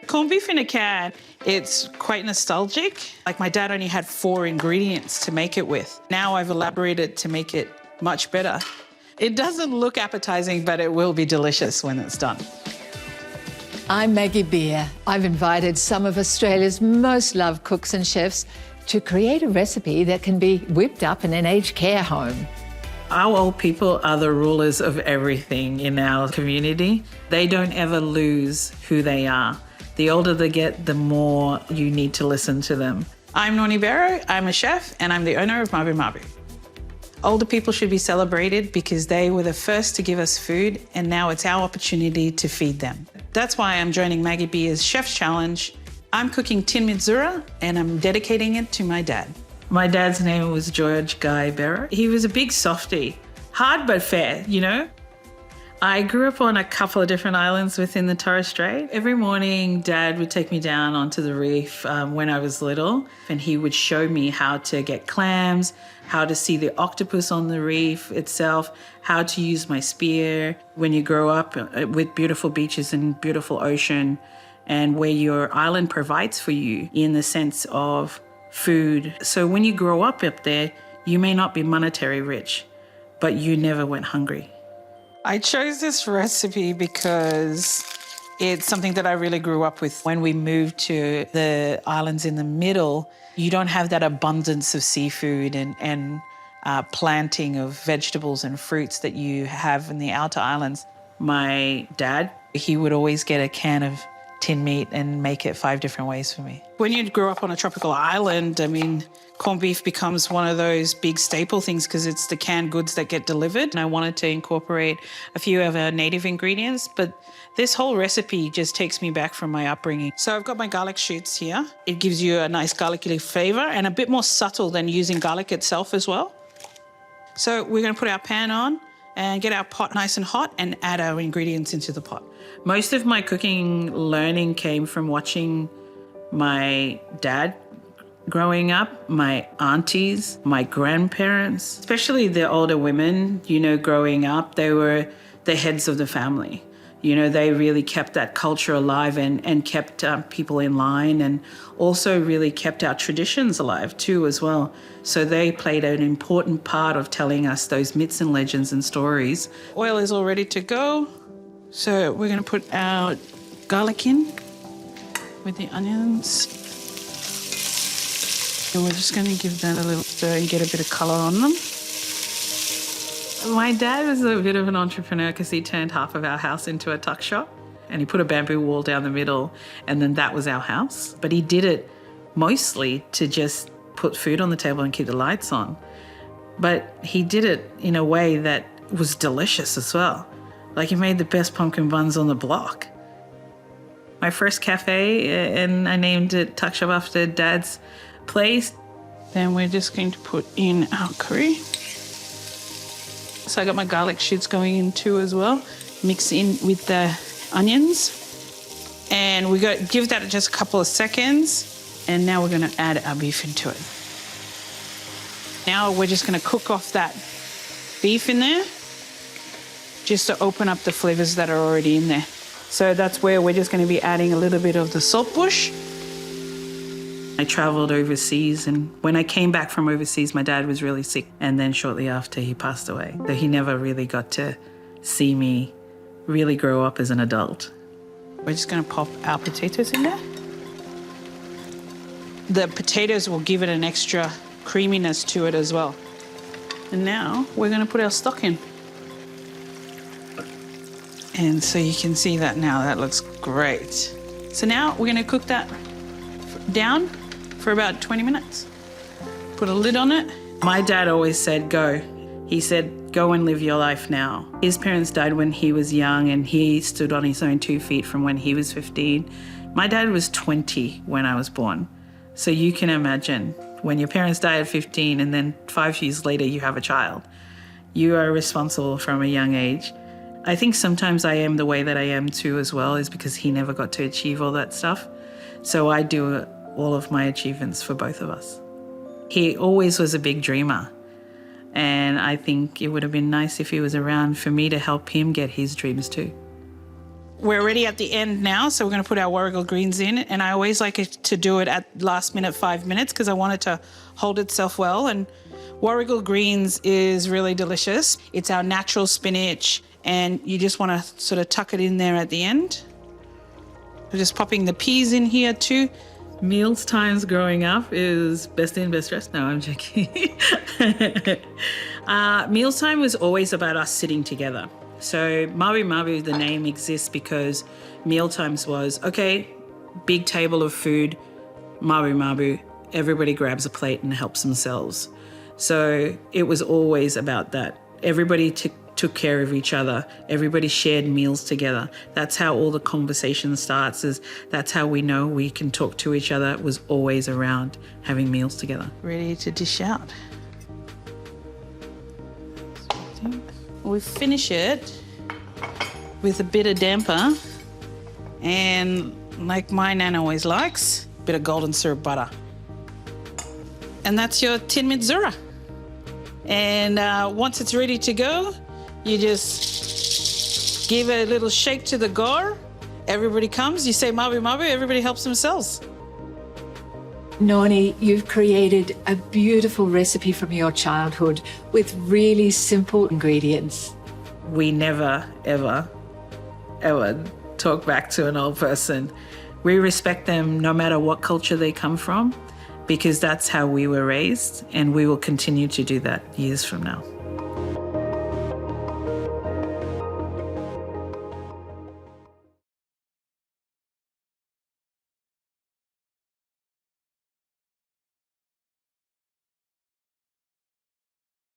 Corned beef in a can, it's quite nostalgic. Like my dad only had 4 ingredients to make it with. Now I've elaborated to make it much better. It doesn't look appetizing, but it will be delicious when it's done. I'm Maggie Beer. I've invited some of Australia's most loved cooks and chefs to create a recipe that can be whipped up in an aged care home. Our old people are the rulers of everything in our community. They don't ever lose who they are. The older they get, the more you need to listen to them. I'm Nornie Bero, I'm a chef, and I'm the owner of Mabu. Older people should be celebrated because they were the first to give us food, and now it's our opportunity to feed them. That's why I'm joining Maggie Beer's Chef's Challenge. I'm cooking tin mitsura, and I'm dedicating it to my dad. My dad's name was George Guy Bero. He was a big softie, hard but fair, you know? I grew up on a couple of different islands within the Torres Strait. Every morning, Dad would take me down onto the reef when I was little, and he would show me how to get clams, how to see the octopus on the reef itself, how to use my spear. When you grow up with beautiful beaches and beautiful ocean, and where your island provides for you in the sense of food. So when you grow up there, you may not be monetary rich, but you never went hungry. I chose this recipe because it's something that I really grew up with. When we moved to the islands in the middle, you don't have that abundance of seafood and planting of vegetables and fruits that you have in the outer islands. My dad, he would always get a can of tin meat and make it 5 different ways for me. When you grow up on a tropical island, I mean, corned beef becomes one of those big staple things because it's the canned goods that get delivered. And I wanted to incorporate a few of our native ingredients, but this whole recipe just takes me back from my upbringing. So I've got my garlic shoots here. It gives you a nice garlicky flavor and a bit more subtle than using garlic itself as well. So we're going to put our pan on and get our pot nice and hot and add our ingredients into the pot. Most of my cooking learning came from watching my dad growing up, my aunties, my grandparents, especially the older women, you know, growing up, they were the heads of the family. You know, they really kept that culture alive and kept people in line, and also really kept our traditions alive too as well. So they played an important part of telling us those myths and legends and stories. Oil is all ready to go. So we're going to put our garlic in with the onions. And we're just going to give that a little stir and get a bit of colour on them. My dad was a bit of an entrepreneur because he turned half of our house into a tuck shop, and he put a bamboo wall down the middle, and then that was our house. But he did it mostly to just put food on the table and keep the lights on. But he did it in a way that was delicious as well. Like, he made the best pumpkin buns on the block. My first cafe, and I named it Tuck Shop after Dad's place. Then we're just going to put in our curry. So I got my garlic shoots going in too as well. Mix in with the onions. And we give that just a couple of seconds. And now we're going to add our beef into it. Now we're just going to cook off that beef in there, just to open up the flavors that are already in there. So that's where we're just going to be adding a little bit of the saltbush. I traveled overseas, and when I came back from overseas, my dad was really sick. And then shortly after, he passed away. So he never really got to see me really grow up as an adult. We're just going to pop our potatoes in there. The potatoes will give it an extra creaminess to it as well. And now we're going to put our stock in. And so you can see that now, that looks great. So now we're going to cook that down for about 20 minutes. Put a lid on it. My dad always said, go. He said, go and live your life now. His parents died when he was young, and he stood on his own 2 feet from when he was 15. My dad was 20 when I was born. So you can imagine when your parents die at 15 and then 5 years later you have a child. You are responsible from a young age. I think sometimes I am the way that I am too as well is because he never got to achieve all that stuff. So I do all of my achievements for both of us. He always was a big dreamer. And I think it would have been nice if he was around for me to help him get his dreams too. We're already at the end now, so we're going to put our warrigal greens in. And I always like it to do it at last minute, 5 minutes, because I want it to hold itself well. And warrigal greens is really delicious. It's our natural spinach, and you just want to sort of tuck it in there at the end. We're just popping the peas in here too. Meals times growing up is best in, best dressed. No, I'm joking. Meals time was always about us sitting together. So Mabu Mabu, the name exists because meal times was, okay, big table of food, Mabu Mabu, everybody grabs a plate and helps themselves. So it was always about that. Everybody took care of each other. Everybody shared meals together. That's how all the conversation starts, that's how we know we can talk to each other. It was always around having meals together. Ready to dish out. We finish it with a bit of damper and, like my nan always likes, a bit of golden syrup butter. And that's your tin mitsura. And once it's ready to go, you just give a little shake to the gore. Everybody comes, you say mabu mabu, everybody helps themselves. Nornie, you've created a beautiful recipe from your childhood with really simple ingredients. We never, ever, ever talk back to an old person. We respect them no matter what culture they come from, because that's how we were raised, and we will continue to do that years from now.